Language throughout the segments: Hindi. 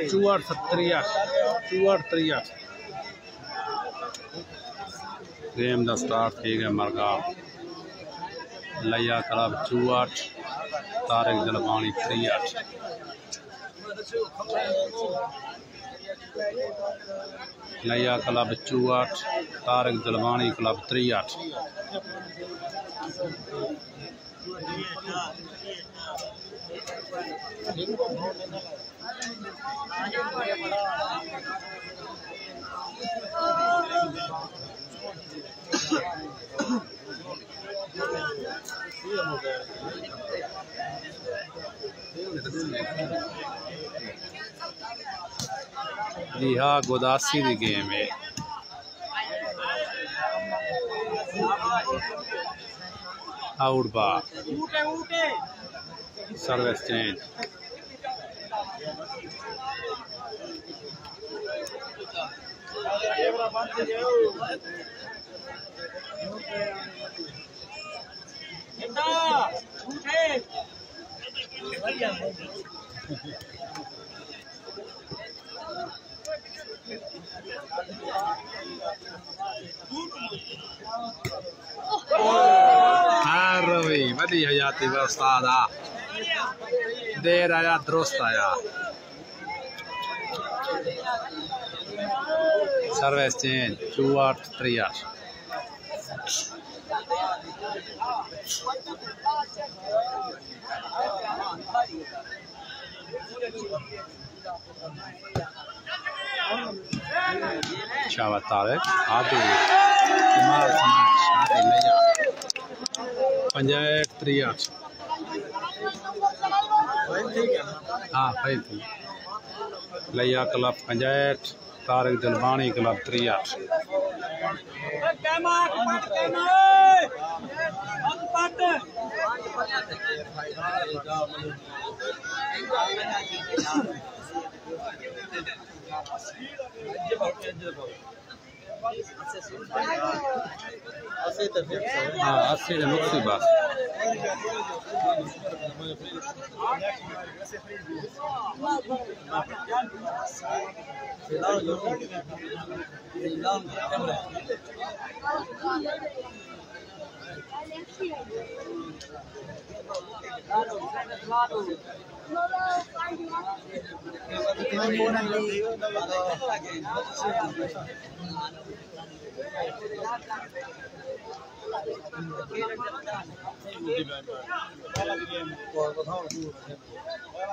चूआठ 63 गेम का स्टार्ट थी गया मरगा लिया क्लब 64 तारिक जलवानी 63 लिया क्लब 64 तारिक जलवानी क्लब 63 जी हाँ गोदासी की गेम है आउट बार सर्विस चेंज रवि वधी हयाती उस्ताद देर आया दुरुस्त आया सर्विस चेंज 64 शाबाश तारिक आदि कमाल शादी लिया 65 हाँ भाई थी लिया क्लब 65 तारिक जलवानी क्लब 63 हाँ 80 नुक्सी बस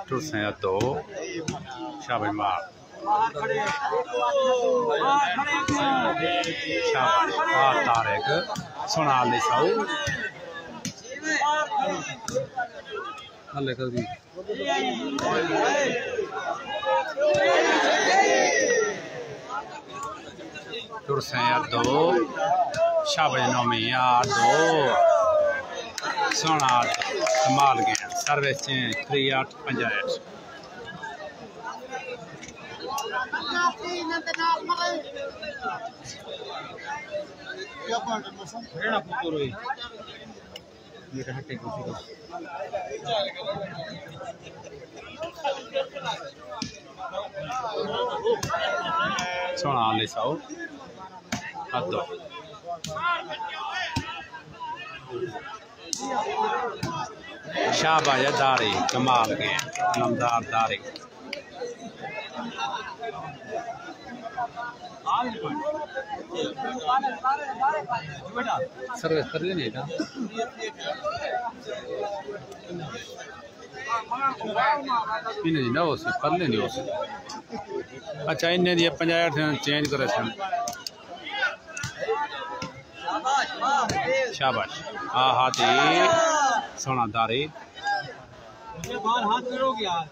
तुरसे तो शाबाश मार शाबाश तारिक सुना ले साऊ हल्ले कर दी तुरसे दो शाबाश नौमी यार दो सोना कमाल गया सर्विस चेंज 38 65 सोना ले साओ हतो शाबाश दारी कमाल गए नमदार दारी सर्विस कर लेनी था इन्हें ना हो सी कर लेनी हो सी अच्छा इन्हें दिया 50 चेंज करे सन शाबाश हाँ हाथी सोना दारी बाहर हाथ करोगे यार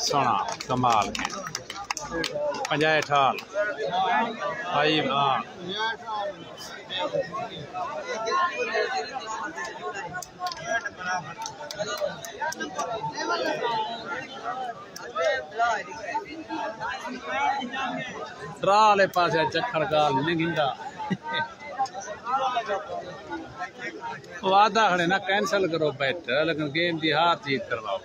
सोना कमाल 50 ठाल भाई। हाँ ड्रा वाले पास चक्कर गाल नहीं गिंदा वादा खड़े ना कैंसल करो बैठ लेकिन गेम की हार जीत करवाओ।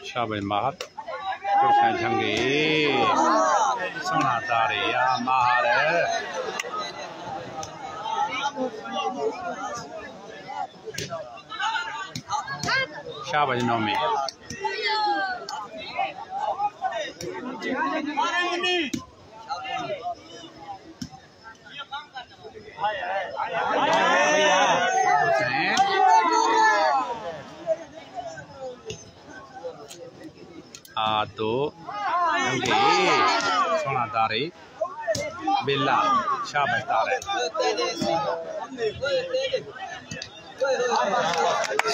शाबाश माहर झंगे सोना तारे या माहर शाबाश नौमी तो सोना तारे बेला शाबाश तारे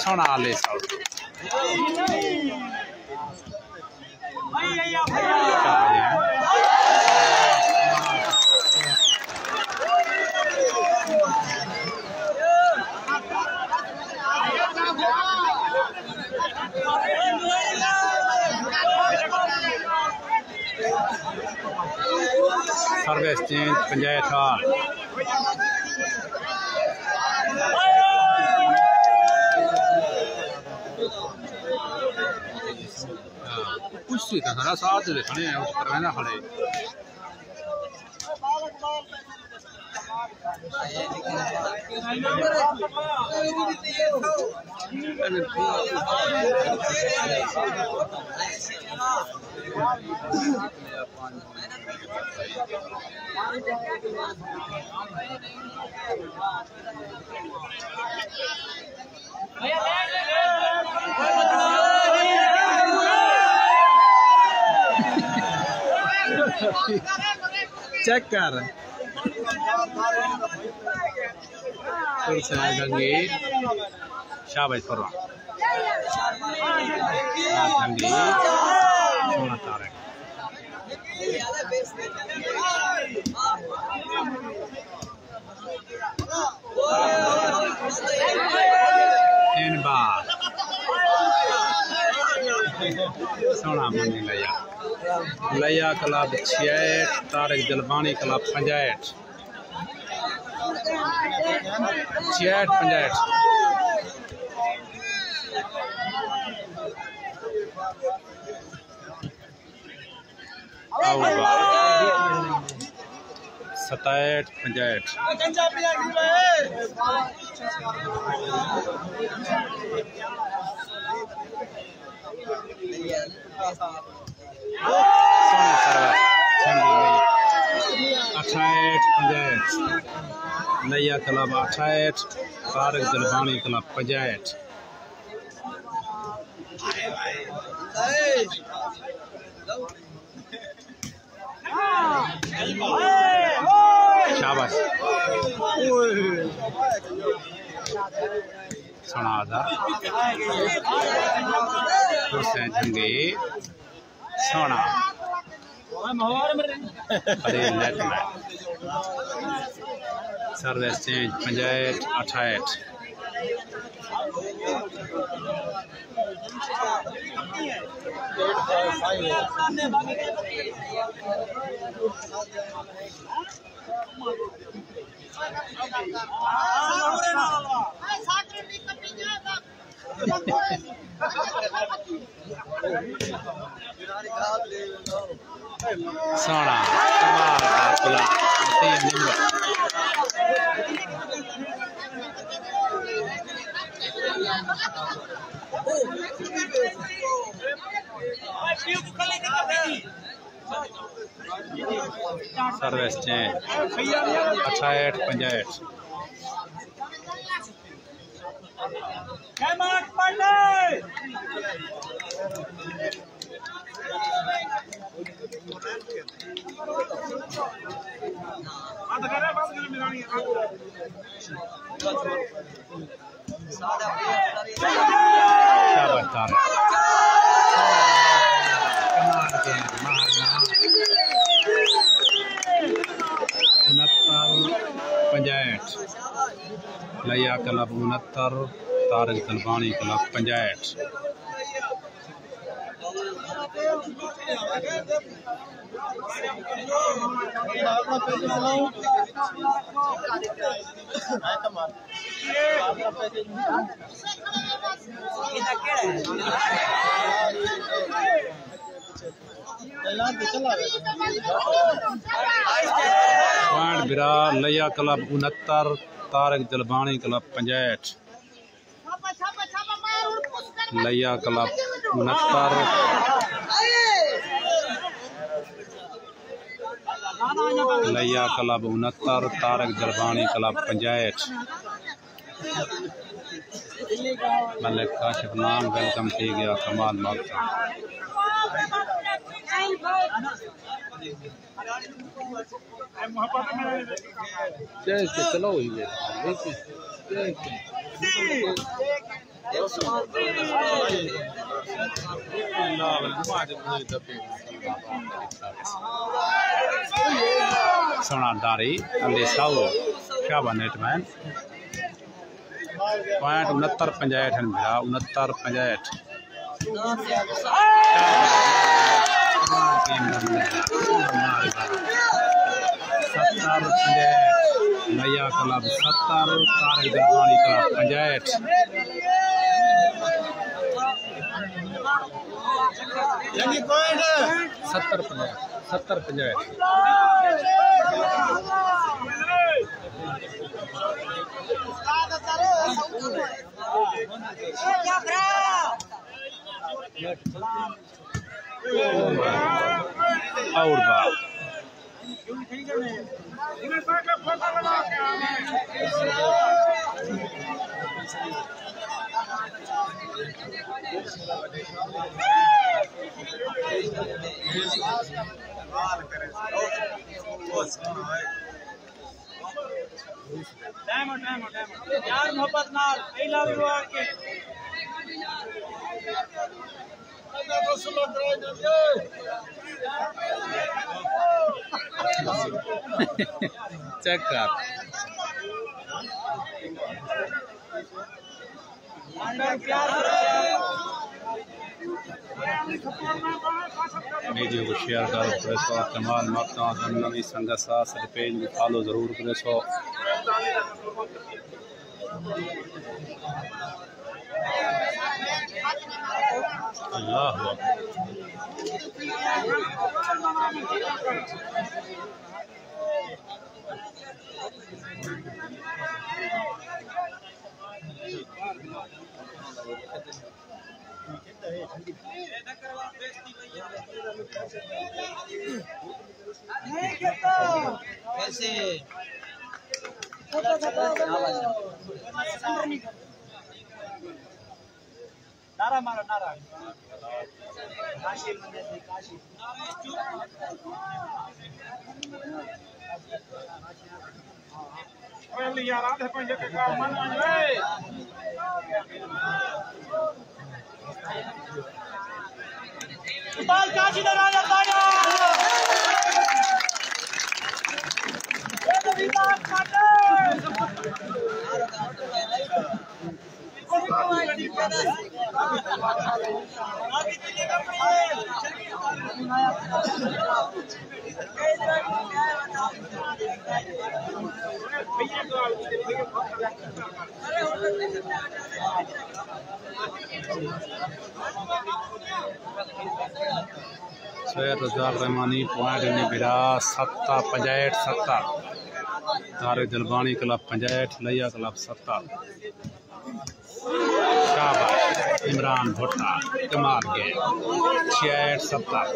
सोना आले सर्विस चेंज 50 ठाल कुछ सारा साथ खड़े हैं करना खड़े चेक कर गंगे शाबाश फरवा गंगे सोना तारे इन बार सोना मनी लिया लिया क्लब 66 तारिक जलबानी क्लब 65 66 65 67 65 नया क्लब 68 तारिक जलबानी क्लब 65 शाबाश सोना था झंगे सोना सर्विस चेंज 58 68 सोना सर्विस चेंज 68 65 लया क्लब 69 तारक दलबानी क्लब 65 पॉइंट बिरा लया क्लब 69 तारक दलबानी क्लब 65 लया क्लब 69 लया क्लब 69 तारक दलबानी क्लब 65 मलिक काशिफ नाम वेलकम की गया कमाल मालता चलो ही सोना दारी अली साहू शाबा नेटमैन पॉइंट 69 65 मेरा 69 65 नया क्लब 70 तारक दलबानी क्लब 65 और बात यार मोहब्बत नाल आई लव यू आके चेक कर वीडियो को शेयर करो प्रेस और कमाल मक्ता नवी संगत साथ पेज को फॉलो जरूर करो अल्लाह कैसे नारा मारो नारा काशी मंदिर से काशी पहले यार आधे पंजे के काम मन रे बाल काशी दरवाजा ताड़ा ये तो विमान काटे सैयद रज़ाक रहमानी पॉइंट ने बिरा 70 65 70 तारक दलबानी क्लब 65 लया क्लब 70 शाबाश इमरान भुट्टा कमाल के 66-70।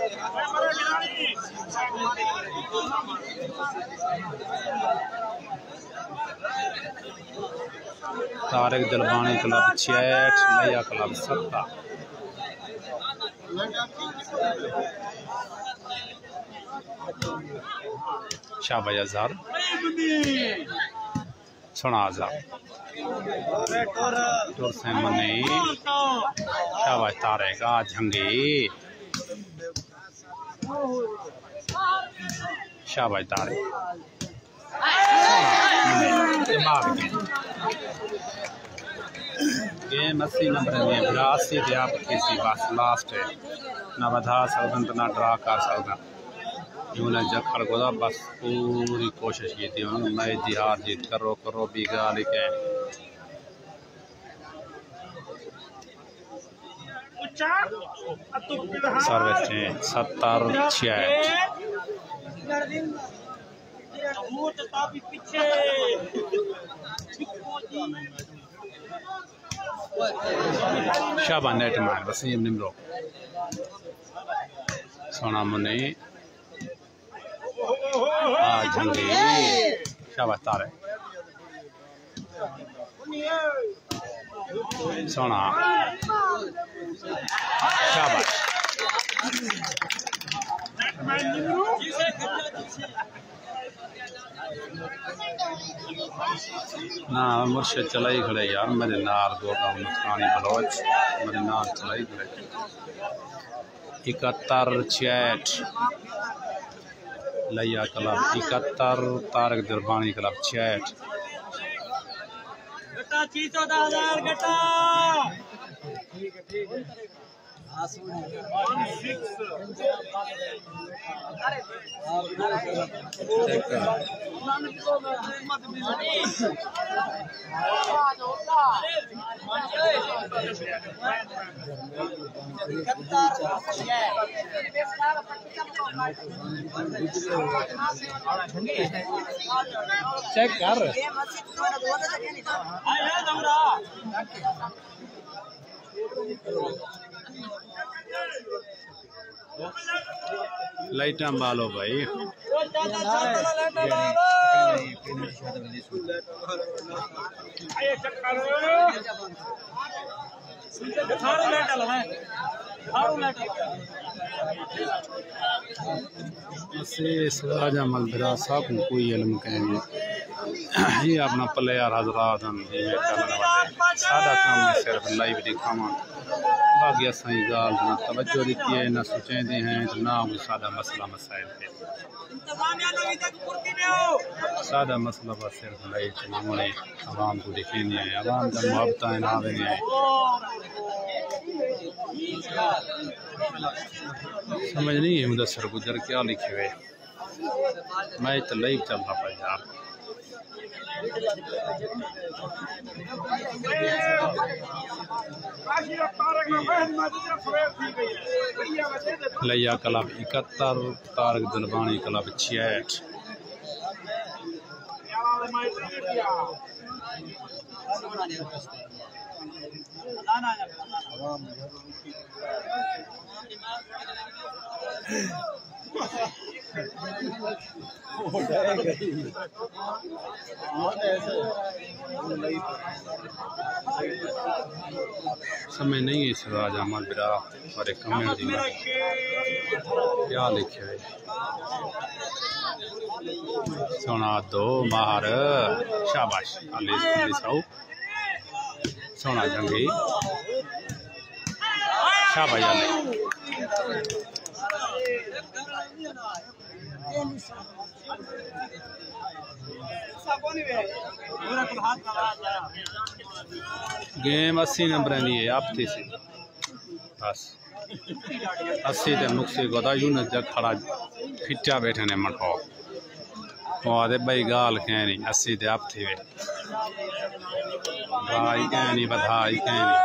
तारिक दिलबानी क्लब 66, नया क्लब 70। शाबाश अजहर सुना अजहर से मनी। शाबाश तारिक आ झंगी। शाबाश तारिक गेम 80 नंबर में 82 दे आप किसी बस लास्ट है ना बधा सकदन तो ना ड्रा कर सकदन। उन्हें जखड़ गोदा बस पूरी कोशिश की थी उन्होंने मैं जी हार जीत करो भी गाली के सर्विस चेंज 70-66। शाबाश नेट मार वसीम निमरो सोना मुन्नी झंडी। शाबाश तारिक सोना। शाबाश ना मुर्शद चला ही खड़े यार मेरे नार दो गाँव नुकसानी बलोच मेरे नार चला ही खड़े। 71-66 लिया क्लब 71, तारिक दिलबानी क्लब 66। चेक कर लाइटा बालो भाई। सिराज अहमद बिरा साहब को कोई इल्म कहेंगे ये अपना प्लेयर हजरात सादा काम में सिर्फ लाइव दिखावा बाकी असाई गाल ना तवज्जो दी है ना सोचेंदे हैं तो ना वो सादा मसला मसाइल पे सादा मसला बस सिर्फ लाइव चलाने आवाम को दिखेंगे है आवाम का मुहब्बत है ना देंगे समझ नहीं है मुदस्सर गुजर क्या लिखे हुए मैं तो लाइव चल रहा था यार। लिया क्लब 71, तारिक दिलबानी क्लब 66। समय नहीं है सिराज अहमद बिरा और एक कमेंट क्या लिखे है सोना दो माहर। शाबाश सोना जंगी। शाबाश गेम 80 नंबर है आप थी सी बस 80 ते मुक्सी गोदा यून जग खड़ा फिटा बैठे ने मठो वो आदे भाई गाल कह नहीं 80 ते आप थी वे भाई कह नहीं बधाई कह नहीं।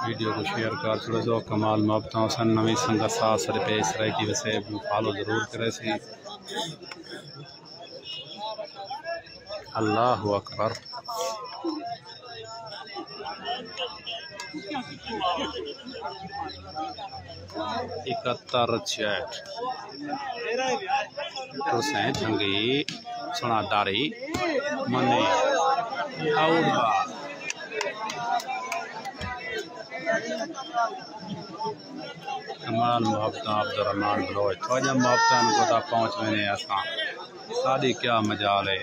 वीडियो को शेयर कर छोड़ दो। कमाल मोहब्बतों सन नवी संगत साथ सर पे इस तरह की वैसे फॉलो जरूर करे सी। अल्लाह अकबर। इकहत्तर 66 जंगी सुना दारी मने आउडा कमाल मोहब्बत अब्दुर्रहमान बलोच थोड़ा मोहब्बत को ता पहुंच वने असा सादी क्या मजाल है।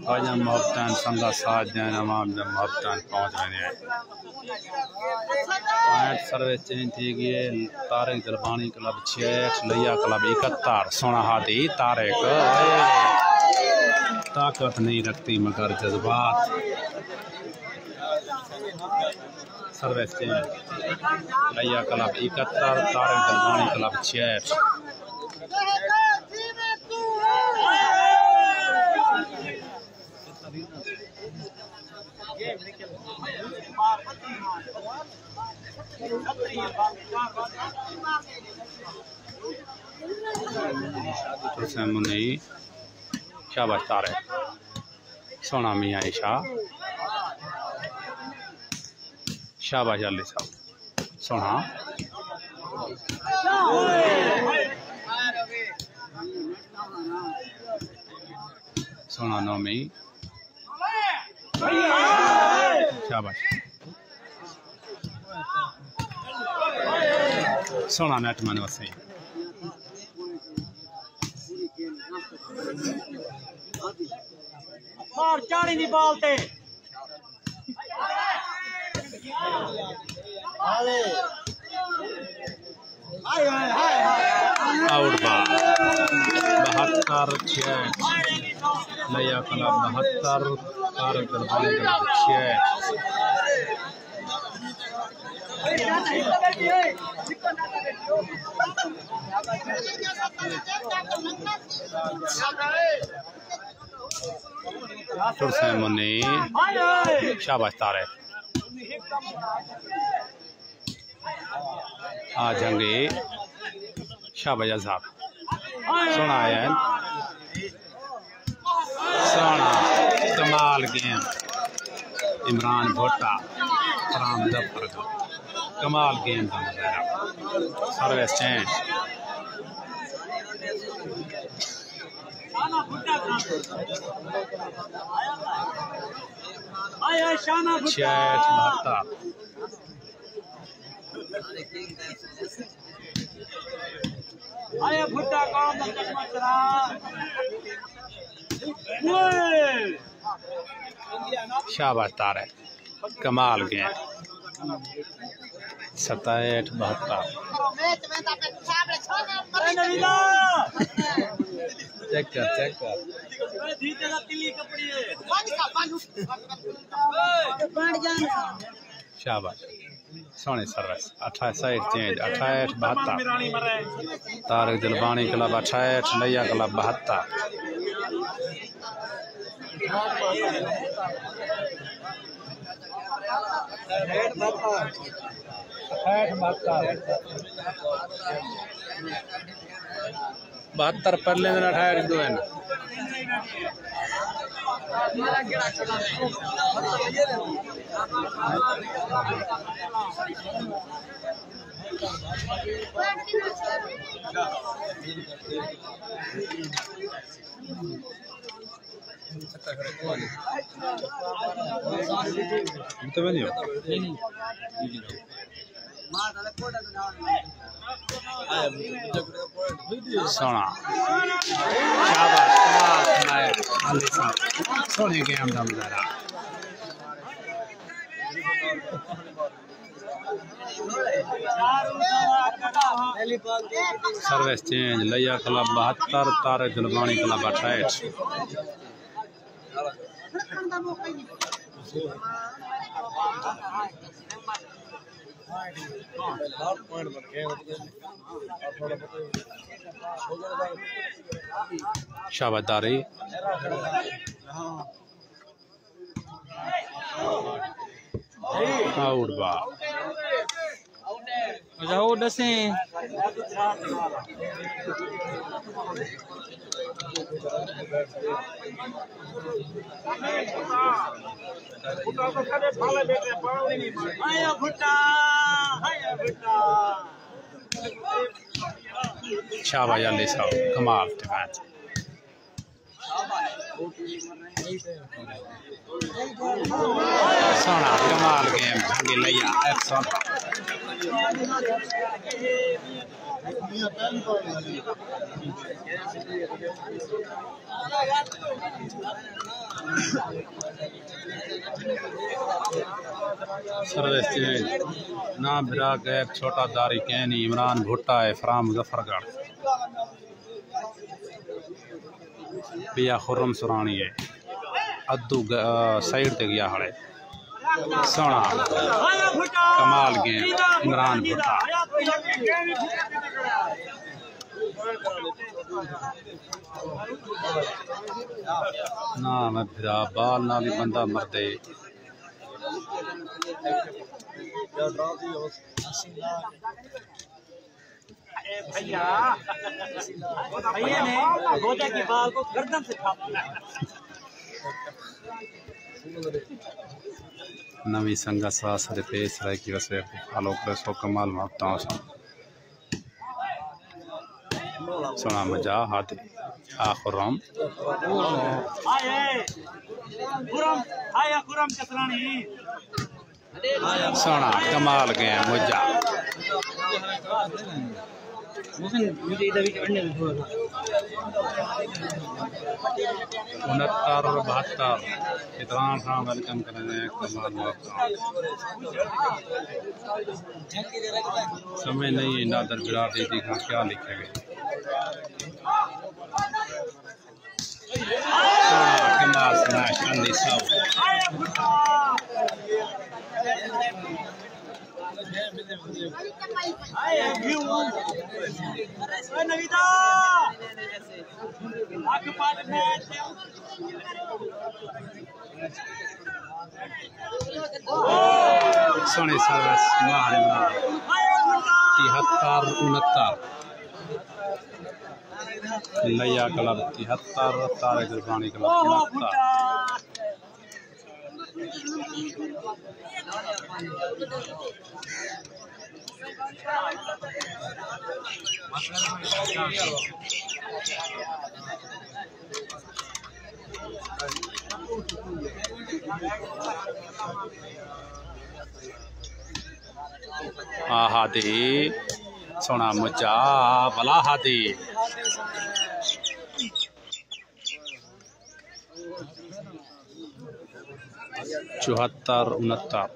थोड़ा मोहब्बत संगा साथ जैन अवाम जब मोहब्बत पहुंच वने पॉइंट सर्विस चेंज थी गई। तारिक दरबानी क्लब 66 लिया क्लब 71 सोना हादी तारिक ताकत नहीं रखती मगर जज्बात। सर्विस चेंज लिया क्लब 71 तारिक दरबानी क्लब 66। मुन्नी शाबाश तारिक सोना मियाँ ईशा शाबाश अली साहब सोना सोना नौमी शाबाश सोना नेट मन वसी मार चाड़ी दी बॉल ते आउट बॉल 72 लिया क्लब 72 तारिक दरबानी क्लब 66 मुन्नी शाबाश तारिक आ जंगी शाबाश अज़हर सोना है सोना कमाल गेम इमरान भुट्टा फराम जफर कमाल गेम का नजारा सर्विस चेंज 72 आया भुट्टा काम दा चश्मा चरा शाबाश तारिक कमाल गेम 67 72 चेक कर शाबाश सोने सर्विस 68 चेंज 68 72 तारिक दरबानी क्लब 68 लिया क्लब 72 72 पर लेने 68 दो है तो नहीं सोना सोने गेम का नजारा सर्विस चेंज लिया क्लब 72 तारिक दरबानी क्लब 68 आ शाबादारी आउट बॉल जाओ दसे शाबाश अली साहब कमाल डिफेंस सोना कमाल गेम ढंगी लिया एक्शन सर्विस ना बिरा के एक छोटा दारी कैनी इमरान भुट्टा है फराम मुजफ्फरगढ़ पिया खुर्रम सुरानी है अद्दू साइड ते गया हड़े सोना कमाल गेम इमरान भुट्टा ना मैं फिरा बाल ना भी बंदा मरदे भैया भैया ने गोदा की बाल को गर्दन से काट दिया नवी संगा सास दे पेश रह की वसे फॉलो करे सो कमाल मापता हूं सोना मजा हाथी आखुरम आए खुरम कसरानी सोना कमाल गया मजा मुझे इधर भी करने दो 69 और 72 इतना सा वेलकम करने कमाल मापता समय नहीं है नादर बिरार दीदी का क्या लिखेंगे कमाल स्मैश अली साहब नवीदा आगे पार्ट मैच सोनी सर्विस मारे 73 69 लिया क्लब 73 तारिक गुरबानी क्लब 73 हादी सोना मुजा भला हादी 74 69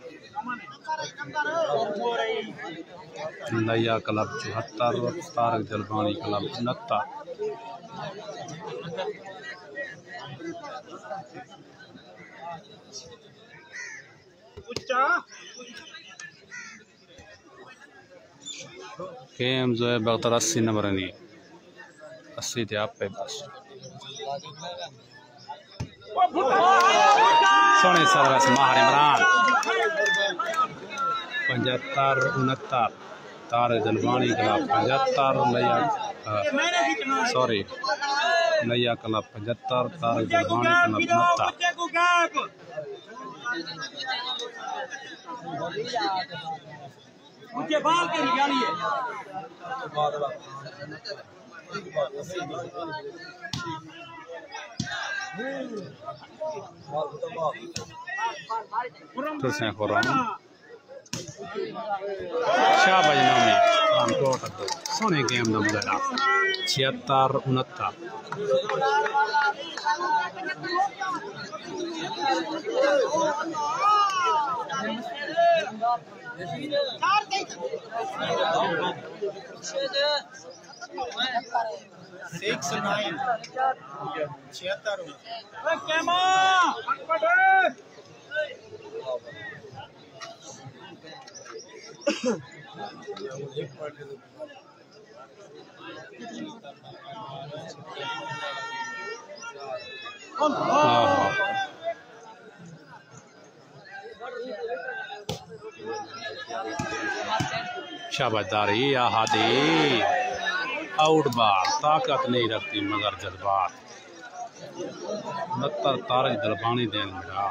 नया क्लब 74 तारक जलबानी क्लब 69 गेम जो है बहत्तर 80 नंबर नहीं 80 थे आप पे बस सोने सर्विस माहर इमरान 75 69 तार जलवानी क्लब 75 नया सॉरी नया क्लब 75 तार जलवानी क्लब 69 उनके बाल के निकालिए तो से खुरम शाबाश नामी रामकोट सोने गेम नंबर 76 69 शाबादारी आहादी आउट बार ताकत नहीं रखती मगर जज्बात 69 तारक दलबानी देन मेरा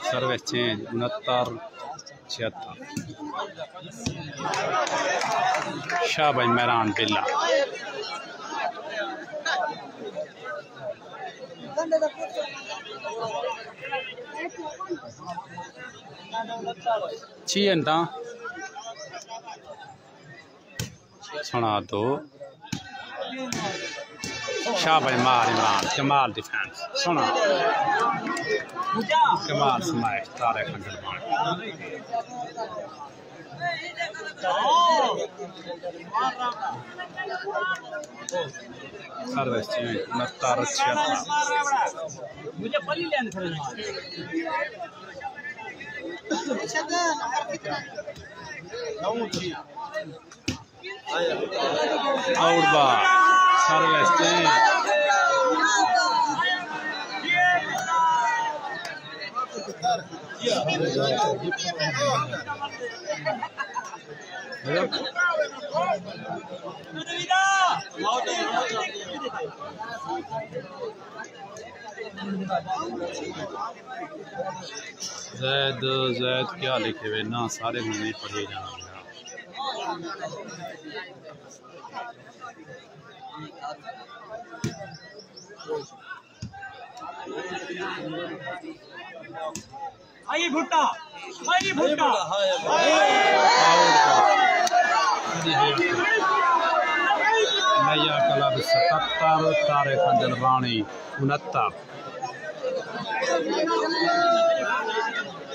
सर्विस चेंज 69 76 शाहबाज मेहरान बिल्ला चीता सुना दो शाहबाज मार इमरान कमाल डिफेंस सुना कमाल स्मैश तारे खंडर सर्विस 69 मुझे पली लेने आउट बार सर्विस जैद क्या लिखे हुए ना सारे नहीं पढ़े जाना आई भुट्टा नया क्लब 77 तारे खंजल बाणी 69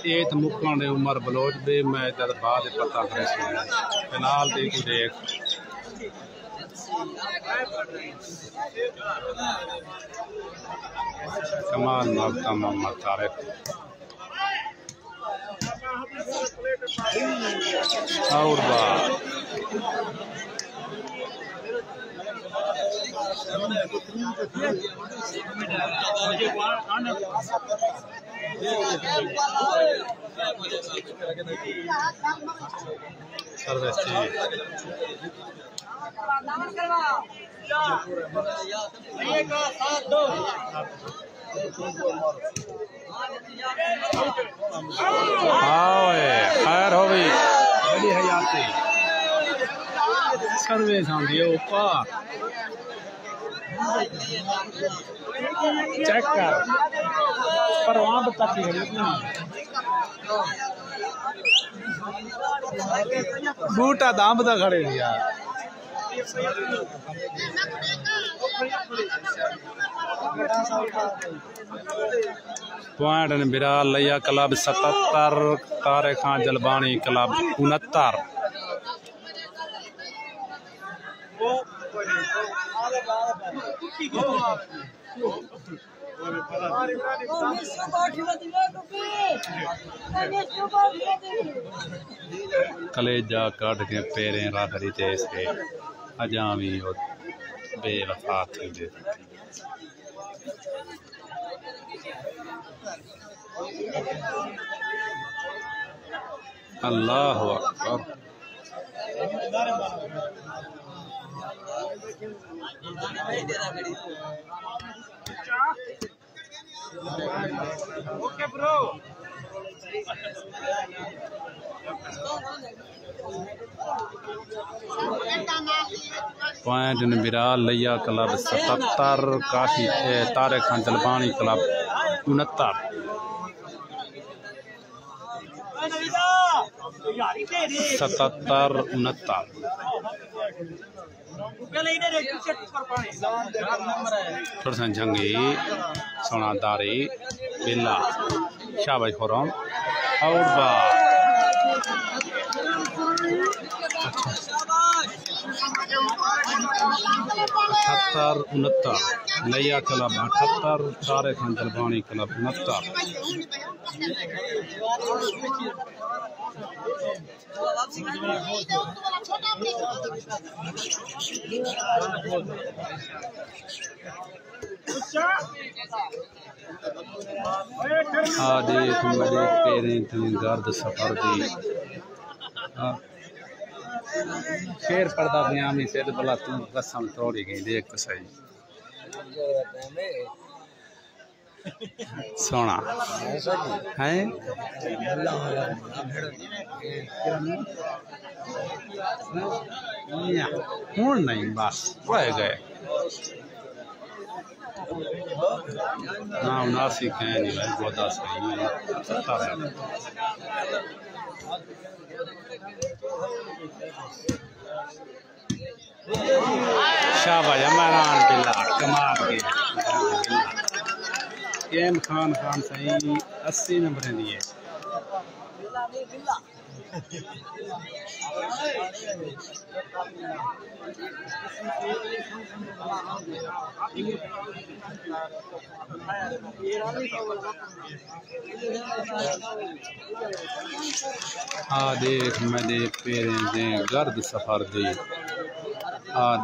एक मुक्कां ने उमर बलोच दे मैच दा बाद पता करे फिलहाल दी तू देख कमाल मक्का मोहम्मद तारिक और बार सर्विस खैर हो गई बड़ी हयाती सर्विस आती है ऊपर चेक कर पर वहां बताती है बूटा दाम बता खड़े यार पॉइंट बिराल लिया क्लब 77 तारे खान जलबानी क्लब 69 कलेजा काट के पेरें राधरी से अजा भी बेवफा थी अल्लाह अकबर ओके ब्रो पॉइंट बिराल लिया क्लब 77 काशी तारे खान जलबानी क्लब 69 77 जंगी सोनादारी बिल्ला शाहबाज खुरम और बार 78 69 लिया क्लब 78 तारे खान जलबानी क्लब 69। देख मेरे पेरें तें गर्द सफर दी शेर पड़दा बयामी से भला तू कसम तोड़ी गई देख तो सही सोना है हूं नहीं बस रह गए ना 79 कह नहीं भाई बहुत सही शाबाश अमरान बिल्ला कमाल के गेम खान सही 80 नंबर दिए। देख मेरे पेरें दे गर्द सफर दी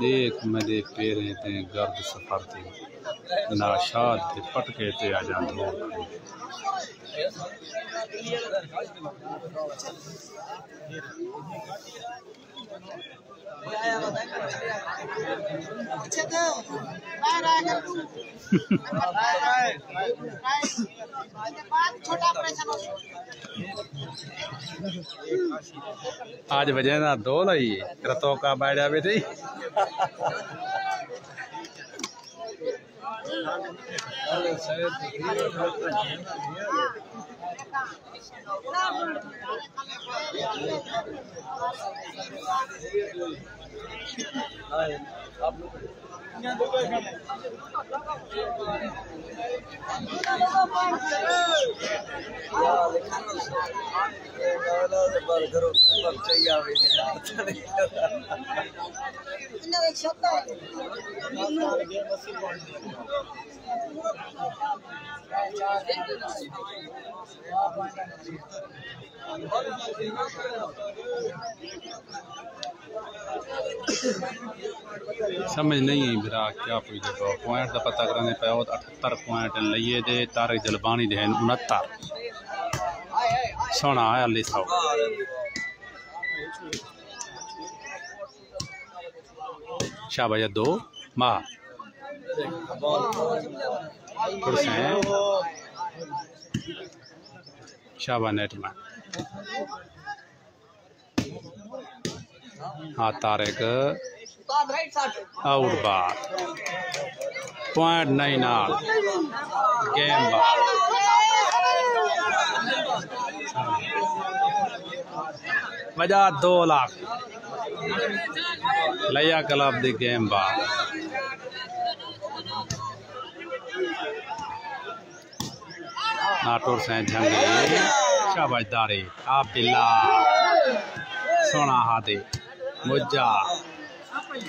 देख मेरे पेरें ते गर्द सफर दी नाशाद ते पटके ते आ जांदे आज वजह ना दो लाई रतो का बैठा भी थी समझ नहीं आई बिरा क्या कोई पॉइंट का पता कराने पे 78 पॉइंट लिए दे तारे जलबानी दे 69 सोना आया लिखा शाबाश 2 मां शाबाश नेट में हाँ तारेक आउट बार पॉइंट नहीं ना गेम बार वजह 2 लाख लिया क्लब दी गेम बार नाटोर से झंगे शाबाश दारे आप बिल्ला सोना हादे मुज्जा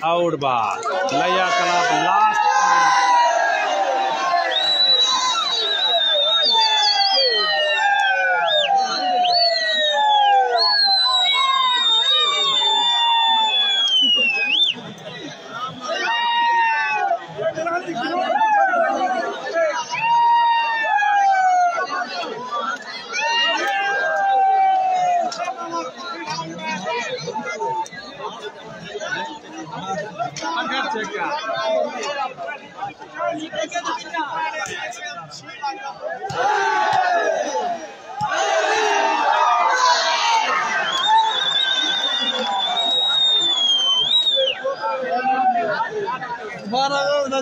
आउट बार लिया क्लब लास्ट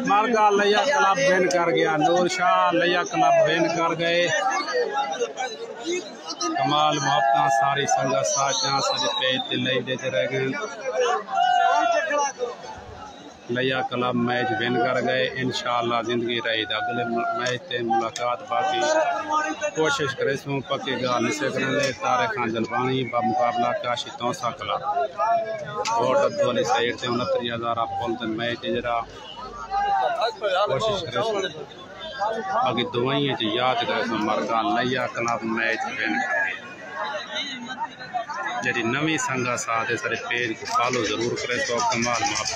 मार्गा लिया क्लब विन कर गया नूर शाह लिया क्लब विन कर गए कमाल मोहब्बत सारी संगत साथ सज पेज लई देते रह गए लिया क्लब मैच विन कर गए इंशाअल्लाह जिंदगी रही अगले मैच ते मुलाकात बाकी कोशिश करे सो पक्की गाल निसे करने तारे खान जलबानी बा मुकाबला काशी तौसा क्लब वोट अब्दुल सईद ते 69,000 पुल ते मैच जरा कोशिश करे बाकी दवाइयां च याद करे मरगा नया क्लब मैच विन करे जी नवी संगा साथ सारे पेज को फॉलो जरूर करे तो कमाल माफ